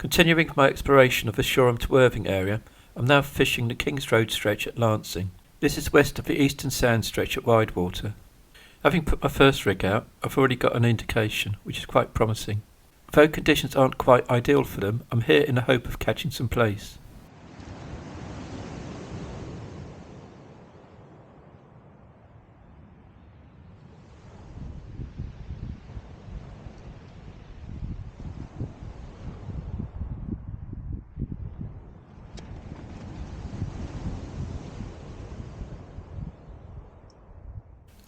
Continuing my exploration of the Shoreham to Worthing area, I'm now fishing the King's Road stretch at Lancing. This is west of the eastern sand stretch at Widewater. Having put my first rig out, I've already got an indication, which is quite promising. Though conditions aren't quite ideal for them, I'm here in the hope of catching some plaice.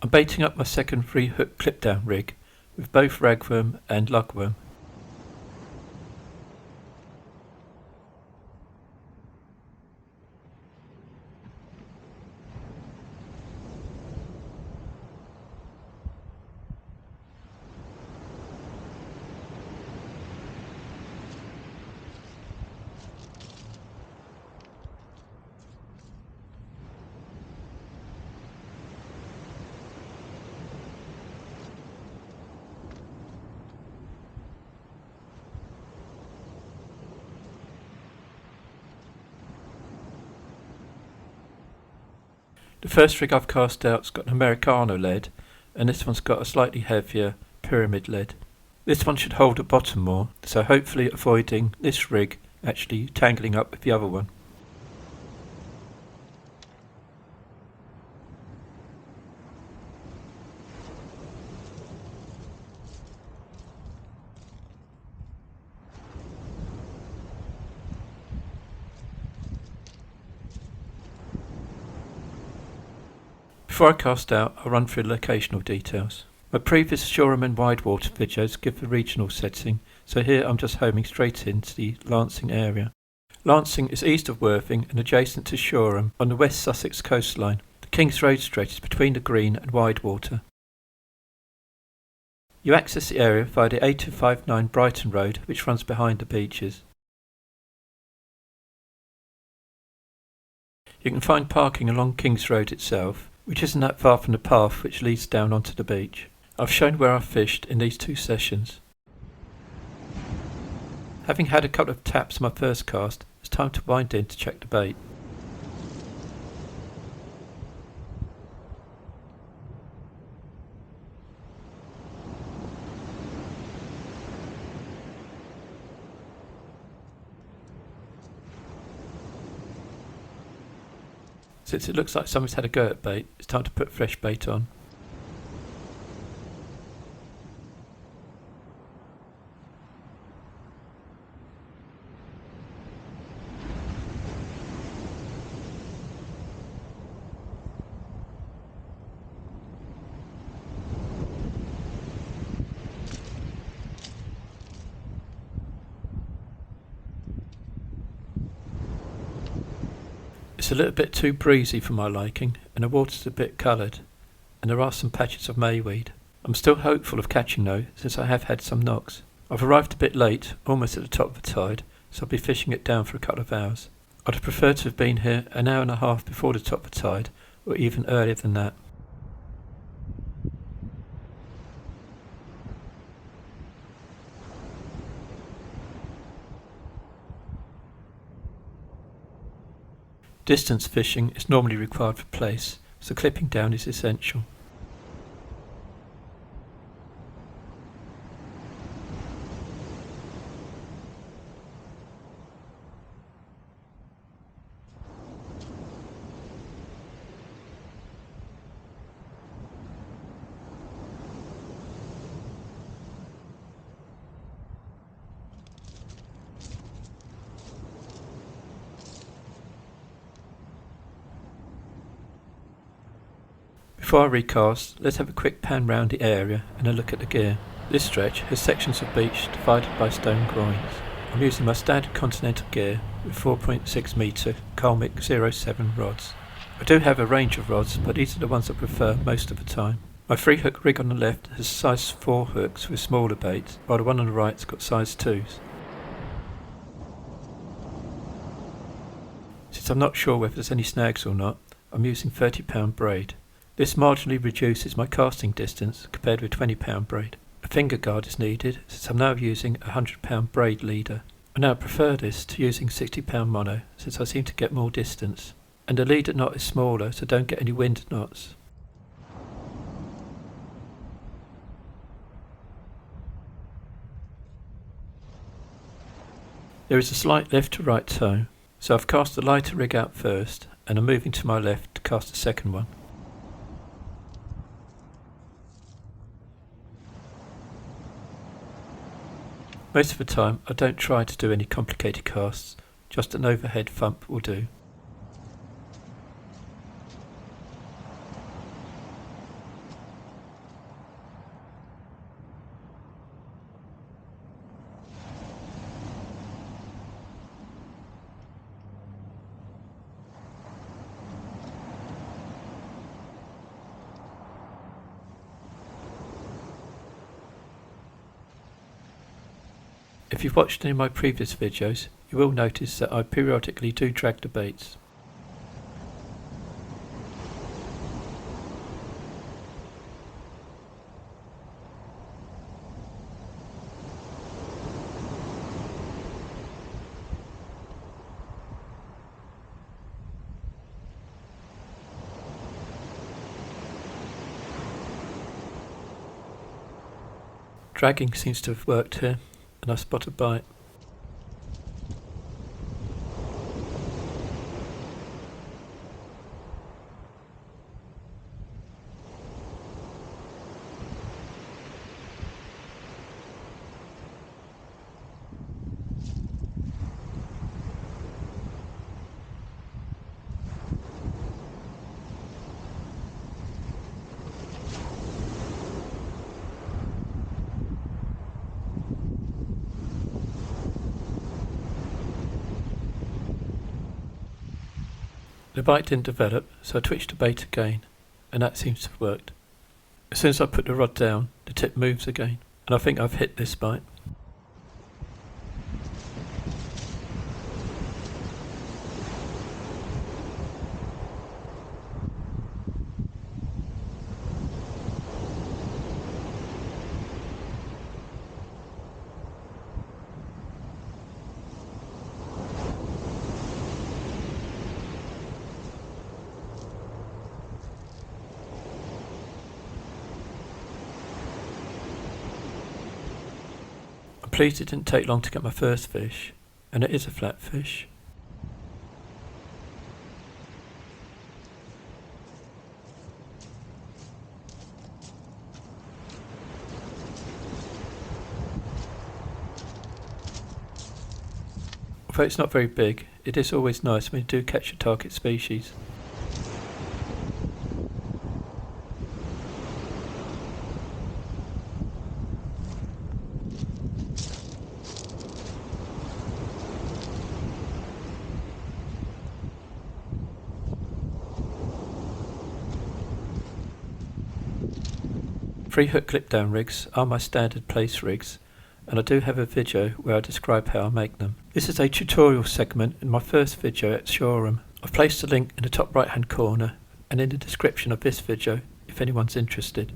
I'm baiting up my second 3-hook clip-down rig with both ragworm and lugworm. The first rig I've cast out's got an Americano lead, and this one's got a slightly heavier pyramid lead. This one should hold at bottom more, so hopefully avoiding this rig actually tangling up with the other one. Before I cast out, I'll run through the locational details. My previous Shoreham and Widewater videos give the regional setting, so here I'm just homing straight into the Lancing area. Lancing is east of Worthing and adjacent to Shoreham on the West Sussex coastline. The King's Road stretch is between the Green and Widewater. You access the area via the A259 Brighton Road, which runs behind the beaches. You can find parking along King's Road itself, which isn't that far from the path which leads down onto the beach. I've shown where I've fished in these 2 sessions. Having had a couple of taps on my first cast, it's time to wind in to check the bait. Since it looks like someone's had a go at bait, it's time to put fresh bait on. It's a little bit too breezy for my liking, and the water's a bit coloured, and there are some patches of mayweed. I'm still hopeful of catching though, since I have had some knocks. I've arrived a bit late, almost at the top of the tide, so I'll be fishing it down for a couple of hours. I'd have preferred to have been here an hour and a half before the top of the tide, or even earlier than that. Distance fishing is normally required for plaice, so clipping down is essential. Before I recast, let's have a quick pan round the area and a look at the gear. This stretch has sections of beach divided by stone groins. I'm using my standard Continental gear with 4.6 metre Colmic 07 rods. I do have a range of rods, but these are the ones I prefer most of the time. My 3-hook rig on the left has size 4 hooks with smaller baits, while the one on the right's got size 2s. Since I'm not sure whether there's any snags or not, I'm using 30-pound braid. This marginally reduces my casting distance compared with 20-pound braid. A finger guard is needed since I'm now using a 100-pound braid leader. I now prefer this to using 60-pound mono since I seem to get more distance, and the leader knot is smaller so don't get any wind knots. There is a slight left to right toe, so I've cast the lighter rig out first and I'm moving to my left to cast the second one. Most of the time I don't try to do any complicated casts, just an overhead thump will do. If you've watched any of my previous videos, you will notice that I periodically do drag the baits. Dragging seems to have worked here, and I spot a bite. The bite didn't develop, so I twitched the bait again, and that seems to have worked. As soon as I put the rod down, the tip moves again, and I think I've hit this bite. I'm pleased it didn't take long to get my first fish, and it is a flatfish. Although it's not very big, it is always nice when you do catch a target species. Free hook clip down rigs are my standard plaice rigs, and I do have a video where I describe how I make them. This is a tutorial segment in my first video at Shoreham. I've placed a link in the top right hand corner and in the description of this video if anyone's interested.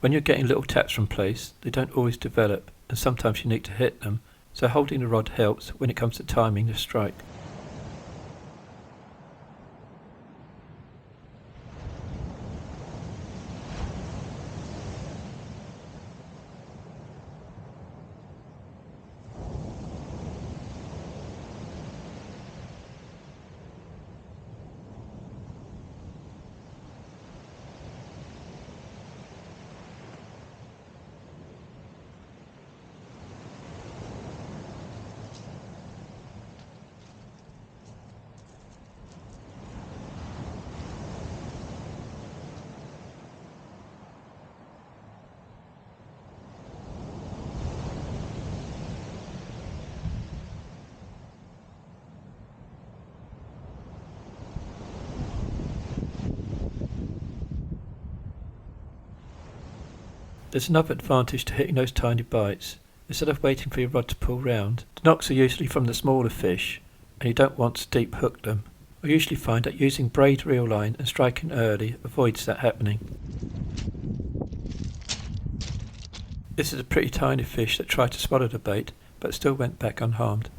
When you're getting little taps from plaice, they don't always develop, and sometimes you need to hit them, so holding the rod helps when it comes to timing the strike. There's another advantage to hitting those tiny bites. Instead of waiting for your rod to pull round, the knocks are usually from the smaller fish, and you don't want to deep hook them. I usually find that using braid reel line and striking early avoids that happening. This is a pretty tiny fish that tried to swallow the bait, but still went back unharmed.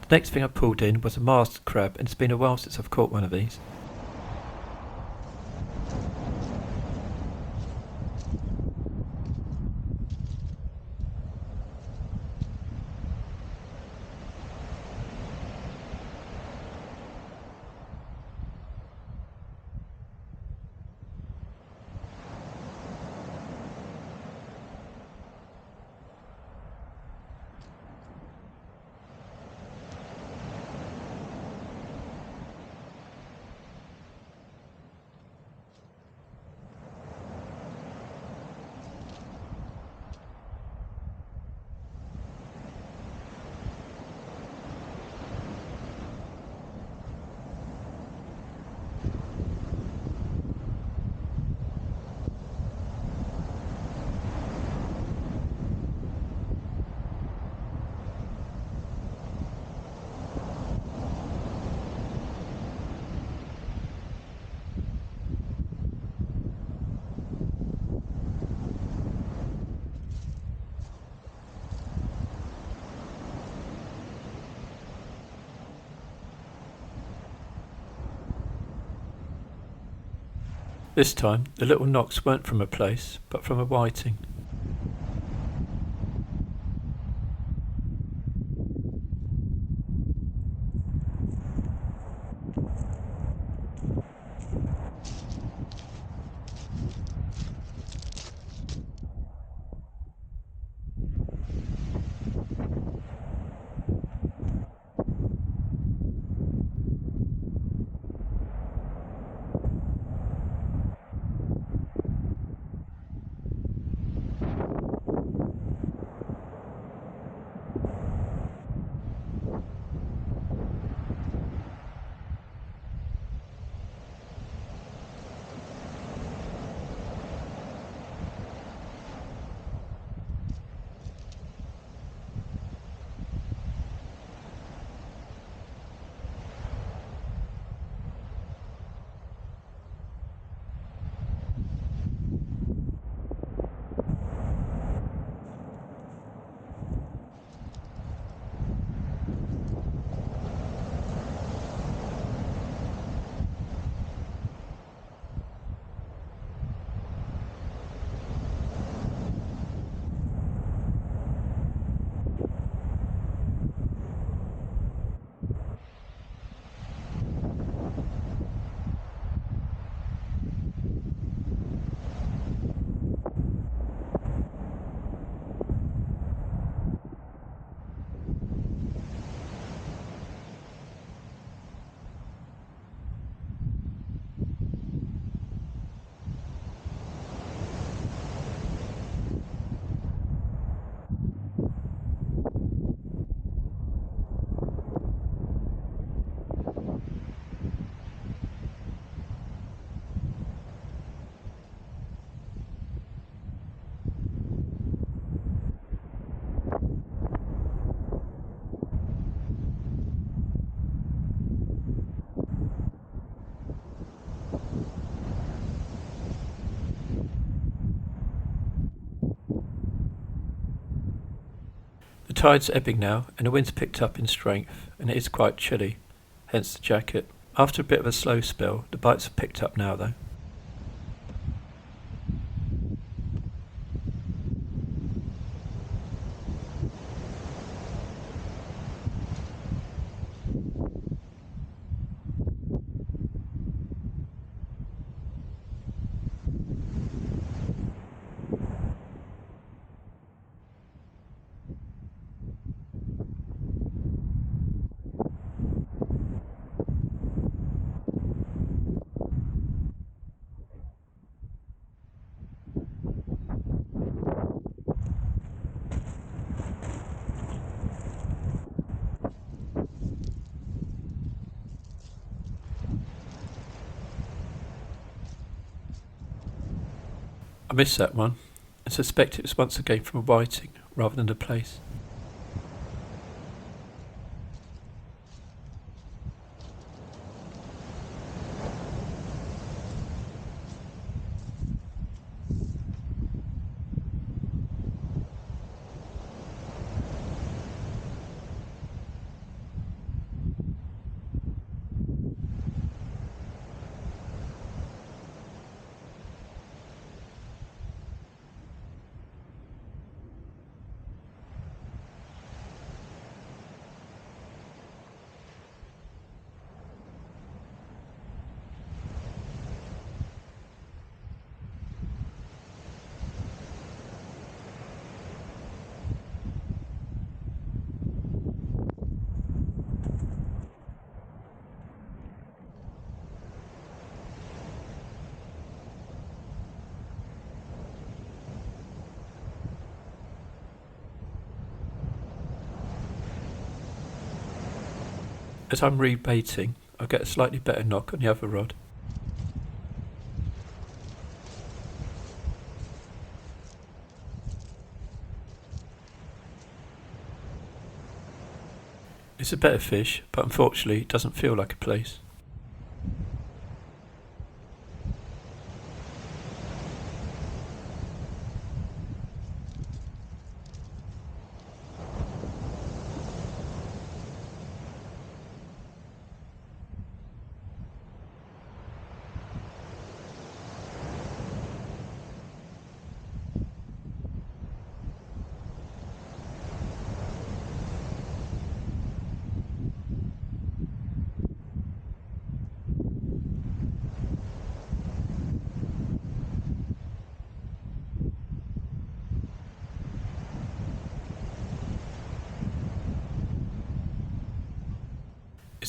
The next thing I pulled in was a masked crab, and it's been a while since I've caught one of these. This time the little knocks weren't from a plaice, but from a whiting. The tide's ebbing now, and the wind's picked up in strength, and it is quite chilly, hence the jacket. After a bit of a slow spell, the bites have picked up now though. I missed that one, and suspect it was once again from a whiting rather than a plaice. As I'm rebaiting, I get a slightly better knock on the other rod. It's a better fish, but unfortunately it doesn't feel like a plaice.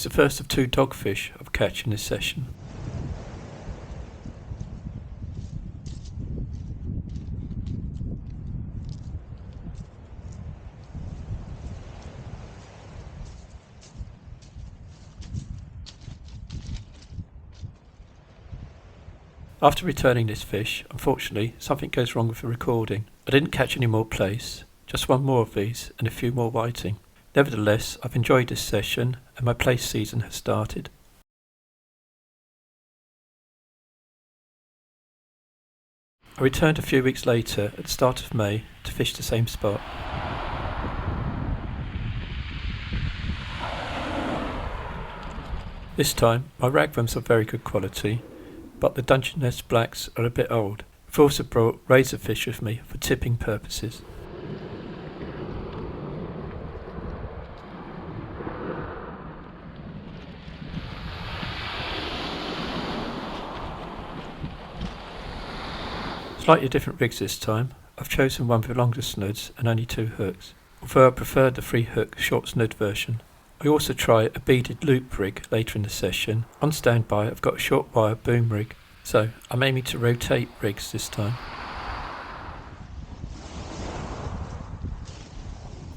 It's the first of 2 dogfish I've catch in this session. After returning this fish, unfortunately, something goes wrong with the recording. I didn't catch any more plaice, just one more of these and a few more whiting. Nevertheless, I've enjoyed this session and my plaice season has started. I returned a few weeks later at the start of May to fish the same spot. This time, my ragworms are very good quality, but the Dungeness blacks are a bit old. I've also brought razor fish with me for tipping purposes. Slightly different rigs this time. I've chosen one with longer snoods and only 2 hooks, although I preferred the 3 hook short snood version. I also try a beaded loop rig later in the session. On standby I've got a short wire boom rig, so I'm aiming to rotate rigs this time.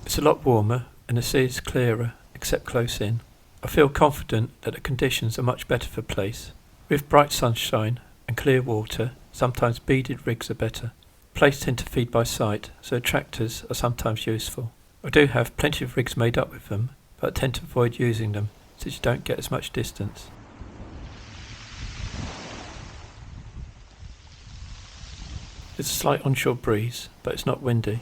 It's a lot warmer and the sea is clearer except close in. I feel confident that the conditions are much better for plaice. With bright sunshine and clear water, sometimes beaded rigs are better. Plaice tend to feed by sight, so attractors are sometimes useful. I do have plenty of rigs made up with them, but I tend to avoid using them since you don't get as much distance. There's a slight onshore breeze, but it's not windy.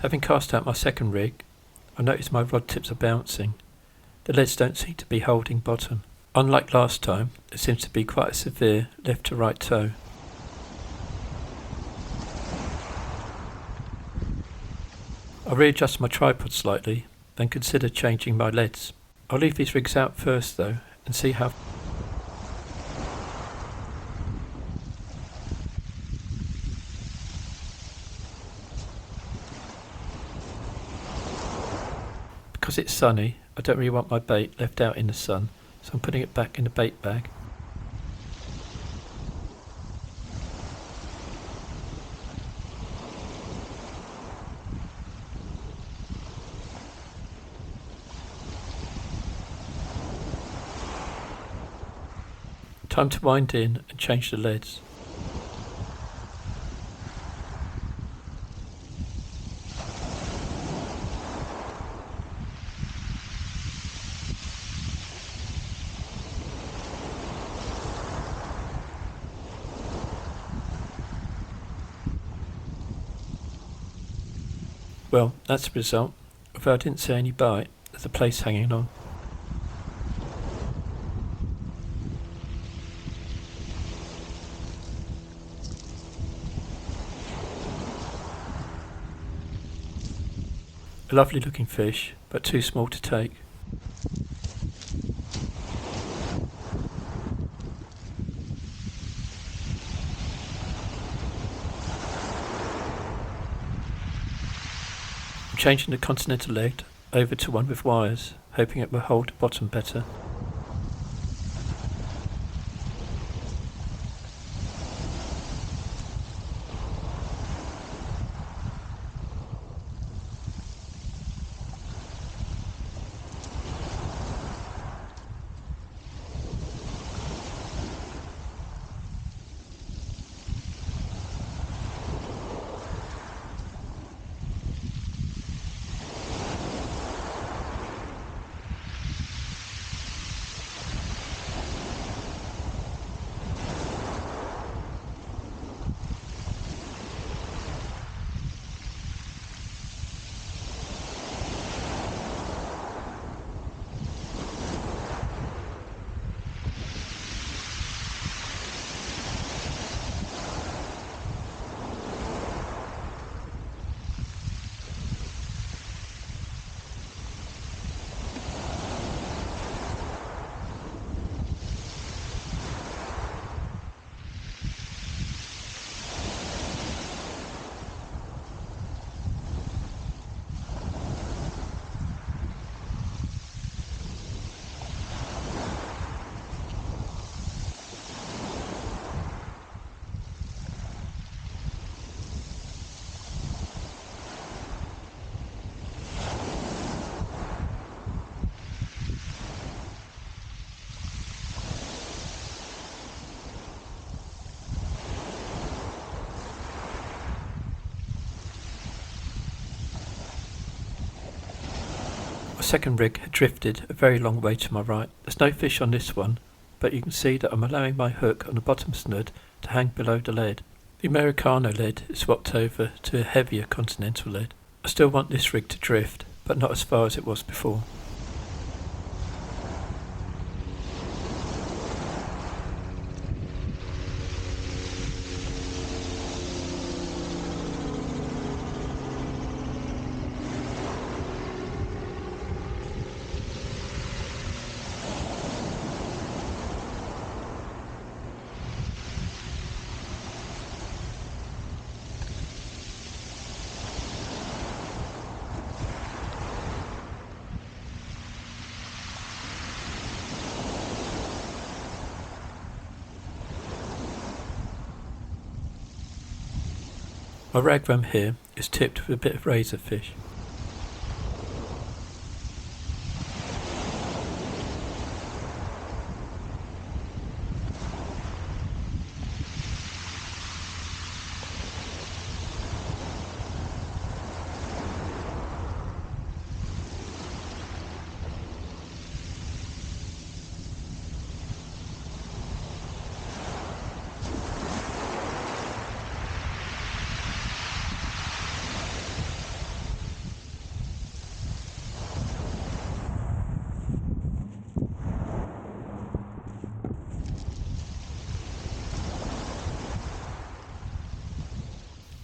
Having cast out my second rig, I notice my rod tips are bouncing. The leads don't seem to be holding bottom. Unlike last time, there seems to be quite a severe left to right tow. I'll readjust my tripod slightly, then consider changing my leads. I'll leave these rigs out first though, and see how Because it's sunny, I don't really want my bait left out in the sun, so I'm putting it back in the bait bag. Time to wind in and change the leads. Well, that's the result. Although I didn't see any bite, there's a plaice hanging on. A lovely looking fish, but too small to take. I'm changing the continental lead over to one with wires, hoping it will hold the bottom better. second rig had drifted a very long way to my right. There's no fish on this one, but you can see that I'm allowing my hook on the bottom snood to hang below the lead. The Americano lead is swapped over to a heavier continental lead. I still want this rig to drift, but not as far as it was before. My ragworm here is tipped with a bit of razorfish.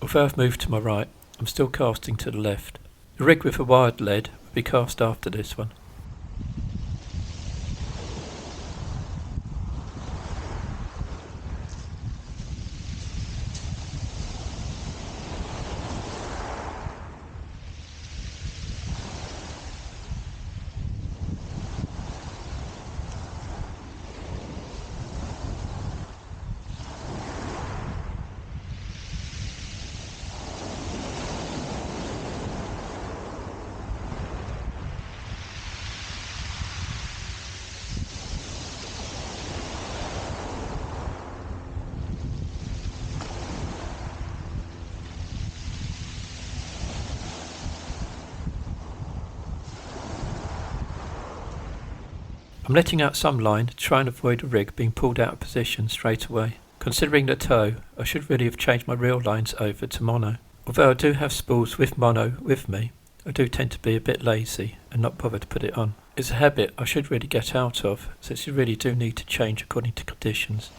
Although I've moved to my right, I'm still casting to the left. The rig with a wired lead will be cast after this one. I'm letting out some line to try and avoid the rig being pulled out of position straight away. Considering the tow, I should really have changed my reel lines over to mono. Although I do have spools with mono with me, I do tend to be a bit lazy and not bother to put it on. It's a habit I should really get out of, since you really do need to change according to conditions.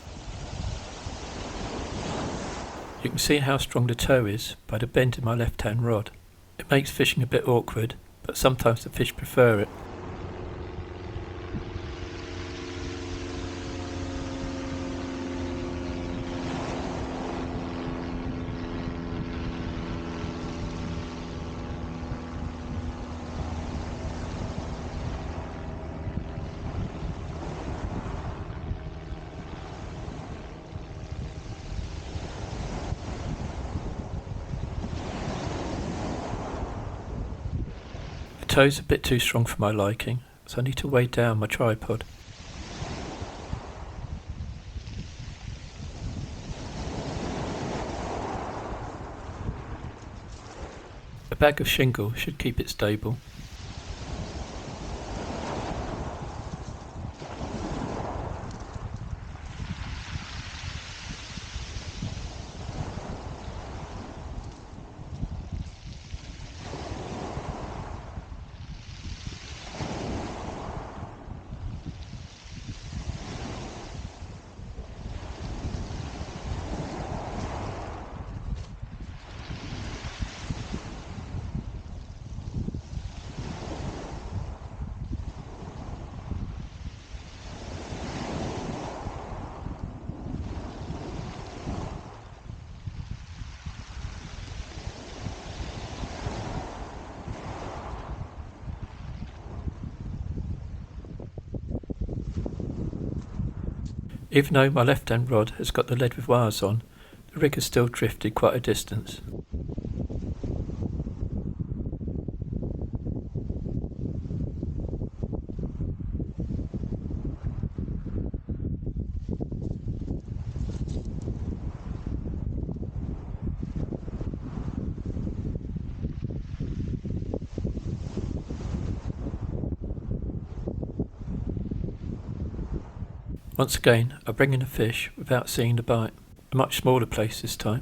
You can see how strong the tow is by the bend in my left hand rod. It makes fishing a bit awkward, but sometimes the fish prefer it. The tow's a bit too strong for my liking, so I need to weigh down my tripod. A bag of shingle should keep it stable. Even though my left hand rod has got the lead with wires on, the rig has still drifted quite a distance. Once again, I bring in a fish without seeing the bite. A much smaller plaice this time.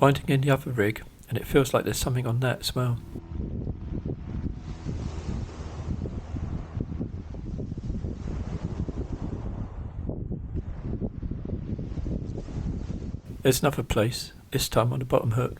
Winding in the other rig, and it feels like there's something on that as well. There's another plaice, this time on the bottom hook.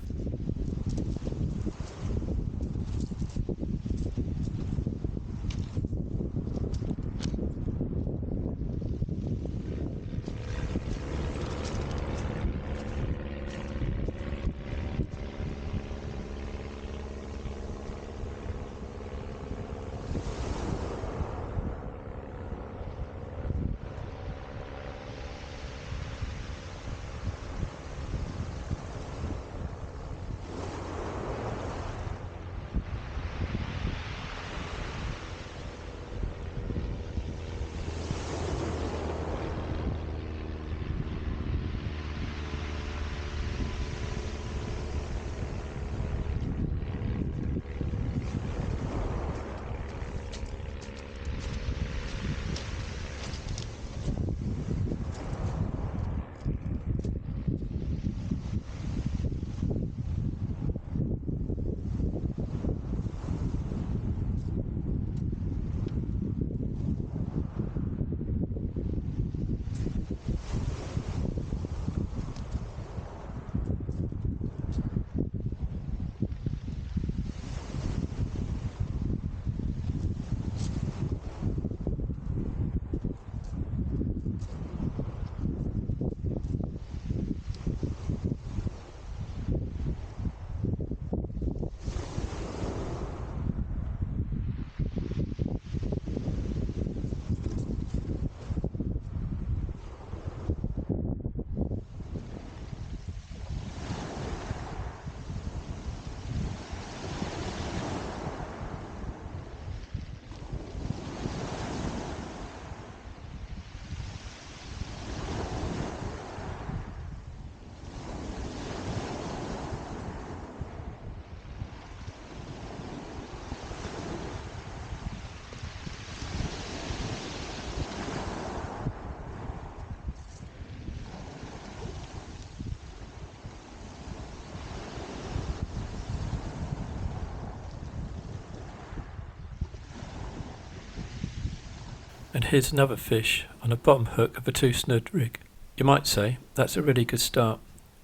And here's another fish on the bottom hook of a 2 SNOOD rig. You might say that's a really good start.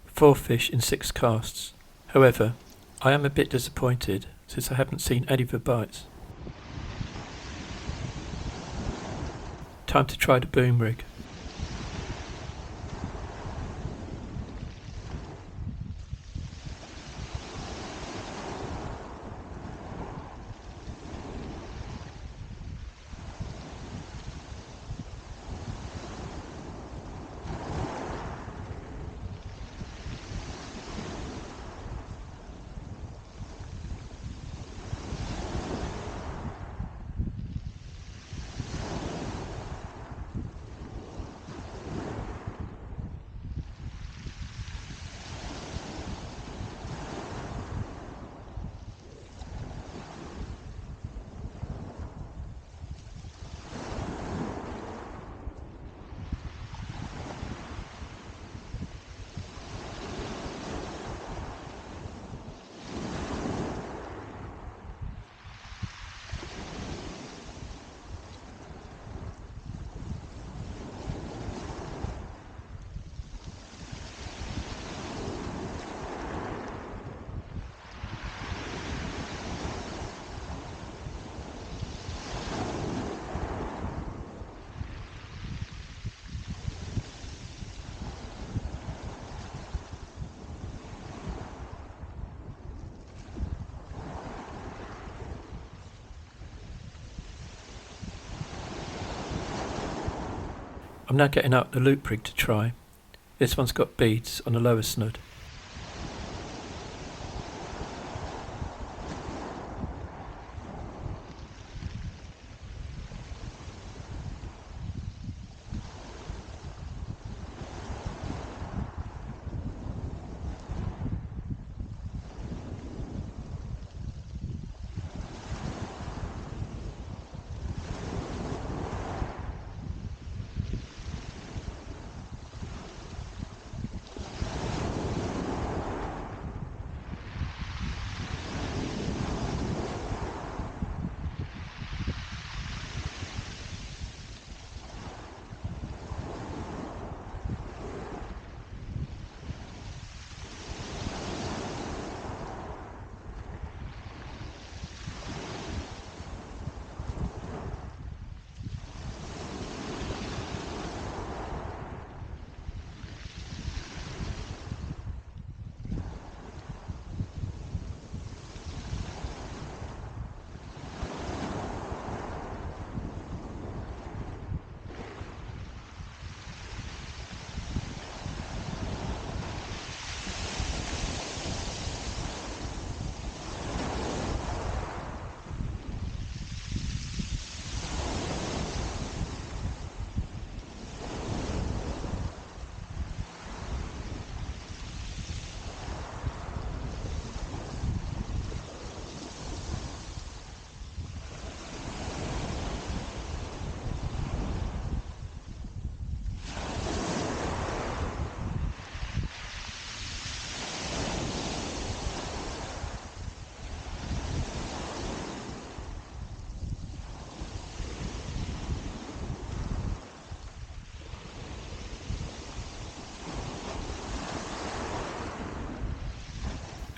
4 fish in 6 casts. However, I am a bit disappointed since I haven't seen any of the bites. Time to try the boom rig. I'm now getting out the loop rig to try. This one's got beads on the lower snood.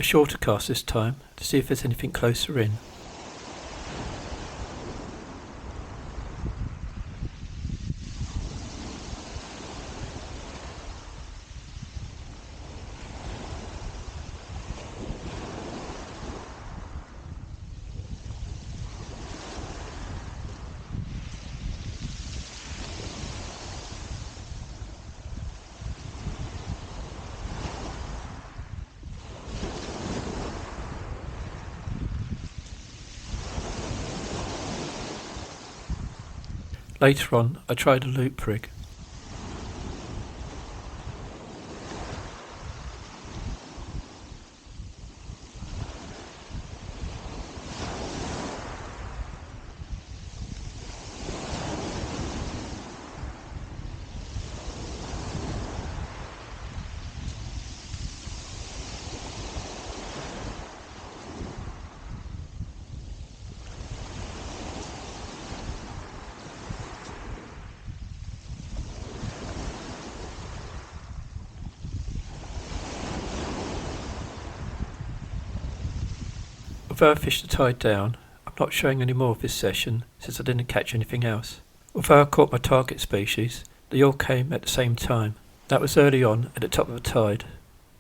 A shorter cast this time to see if there's anything closer in. Later on, I tried a loop rig. Although I fished the tide down, I'm not showing any more of this session since I didn't catch anything else. Although I caught my target species, they all came at the same time. That was early on at the top of the tide,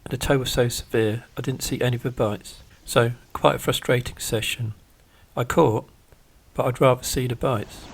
and the tow was so severe I didn't see any of the bites. So, quite a frustrating session. I caught, but I'd rather see the bites.